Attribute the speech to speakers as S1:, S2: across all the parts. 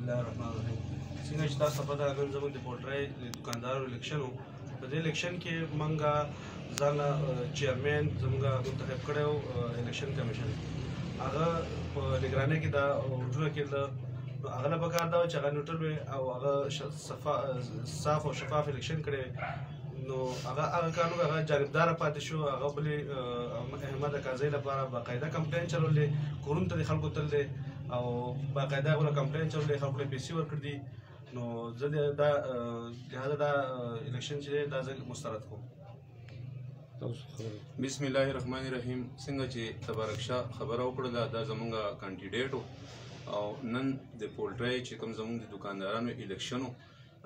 S1: الله الرحمن الرحیم. څنګه چې تاسو ته پته ده نن زموږ د پولټرۍ د دکاندارو الیکشن و. په دې الیکشن کې موږ ځان چیرمین زموږ منتخب کړی و الیکشن کمیشن. هغه په نګرانۍ کې دا وجونه کېدله نو هغه نه پکار دا و چې هغه نیوټرل وي او هغه صاف او شفاف الیکشن کړی وي. نو هغه قانون هغه جانبداره پاتې شو. هغه بلې احمد قاضي لپاره باقاعده کمپلین چلول دی، کورونو ته د خلکو تل دی او باقاعده هغوی کمپلین چلول دی، خلکو له پیسې ورکړي دي. نو زه دا لهذا دا الیکشن چې دی دا زه مسترد کوم.
S2: بسم الله الرحمن الرحیم. څنګه چې تبارک شاه خبره وکړله دا زمونږ کانډیډیټ او نن د پولټرۍ چې کوم زمونږ د دکاندارانو الیکشن و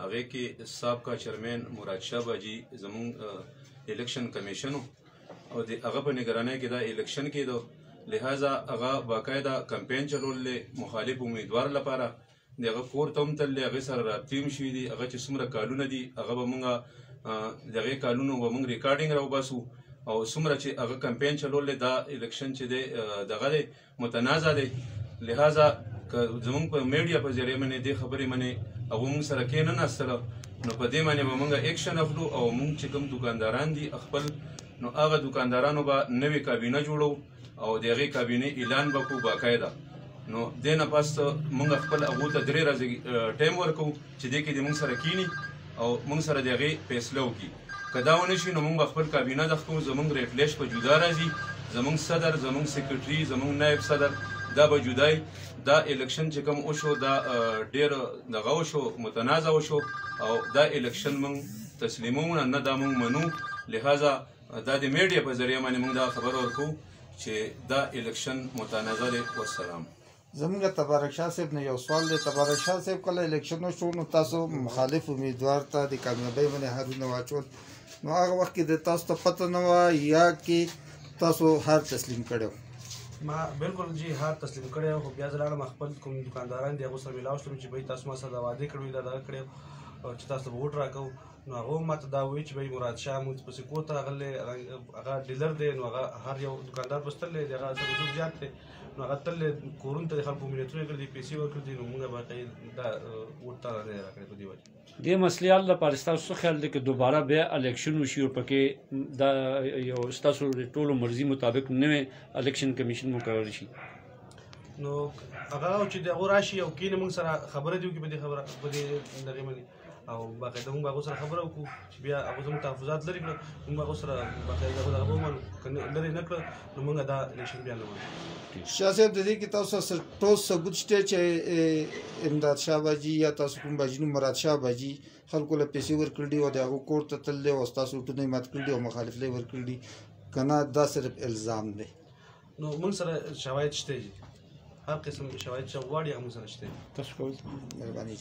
S2: هغې کې سابقه چیرمین مراد شاه باجي زمونږ الیکشن کمیشن و او د هغه په نګرانۍ کې دا الیکشن کېدو. لہذا هغه باقاعده کمپین چلولی مخالف امیدوار لپاره د هغه کور ته هم تللی، هغې سره رابطې هم شوي دي. هغه چې څومره کالونه دي هغه به مونږ د هغې کالونو به مونږ ریکارډینګ راوباسو او څومره چې هغه کمپین چلولی دا الیکشن چې دی دغه دی متنازع دی. لہذا که زمونږ په میډیا په ذریعه باندې دې خبرې باندې هغوی مونږ سره کېنناستله نو په دې باندې به مونږ ایکشن اخلو او مونږ چې کوم دکانداران دي خپل نو هغه دکاندارانو به نوې کابینه جوړو او د هغې کابینې اعلان به کړو باقاعده. نو دې نه پس مونږ خپل هغو ته 3 ورځې ټایم ورکوو چې دې کې د مونږ سره کینی او مونږ سره د هغې فیصله وکړي. که دا ونه شي نو مونږ به خپل کابینه دغه کوو. زمونږ ریټلیش به جدا راځي، زمونږ صدر، زمونږ سیکرټري، زمونږ نایب صدر دا به جدای. دا الیکشن چې کوم وشو دا ډېر دغه وشو، متنازع وشو او دا الیکشن مونږ تسلیموو نه دا مونږ منو. لہذا دا د میډیا په ذریعه باندې مونږ دا خبر ورکوو چې دا الیکشن متنازع دی. والسلام.
S3: زمونږ تبارک شاه صاحب نه یو سوال دی. تبارک شاه صاحب کله الیکشن وشو نو تاسو مخالف امیدوار ته د کامیابۍ باندې هارونه واچول، نو هغه وخت کې د تاسو ته پته نه وه یا کې تاسو هار تسلیم کړی و؟
S1: ما بالکل جی هار تسلیم کړی و، خو بیا زه لاړم خپل کوم دکانداران دي هغو سره میلاو شوم چې بهی تاسو ما سره دا وعدې کړي دا دغه کړی چې تاسو ته به ووټ راکوو. نو هغه هم ماته دا وایي چې بهی مراد شاه مونږ پسې کور ته راغلی، هغه ډیلر دی، نو هغه هر یو دکاندار پسې تللی دی، هغه رسوب زیات دی، نو هغه تللی کورونو ته د خلکو ملیتونه یې کړي دي، پیسې ورکړي دي، نو مونږ باقي دا ووټ ته نه دی راکړی په دې وجه.
S4: دې مسلې حل لپاره ستاسو څه خیال دی که دوباره بیا الیکشن وشي او پکې دا یو ستاسو د ټولو مرضي مطابق نوی الیکشن کمیشن مقرر شي؟
S1: نو هغه چې د هغو راشي او کینې مونږ سره خبره دي وکړي په دې خبره په دې دغې باندې او باقاعده مونږ به هغو سره خبره وکړو چې بیا هغو زموږ تحفظات لرې کړه، مونږ به هغو سره باقاعده هغه به ومنو، که لرې نه کړه نو مونږ دا الیکشن بیا نه منو.
S3: شاه صاحب د دې کې تاسو سره ټول ثبوت شته چې امداد شاه باجي یا تاسو کوم باجي نوم مراد شاه باجي خلکو له پیسې ورکړي دي او د هغو کور ته تللی او ستاسو ووټونه یې مات کړي دي او مخالفت یې ورکړي دي، که نه دا صرف الزام دی؟
S1: نو مونږ سره شواهد شته دي، هر قسم شواهد چې غواړي هغه مونږ سره شته دي.
S3: تاسو مهرباني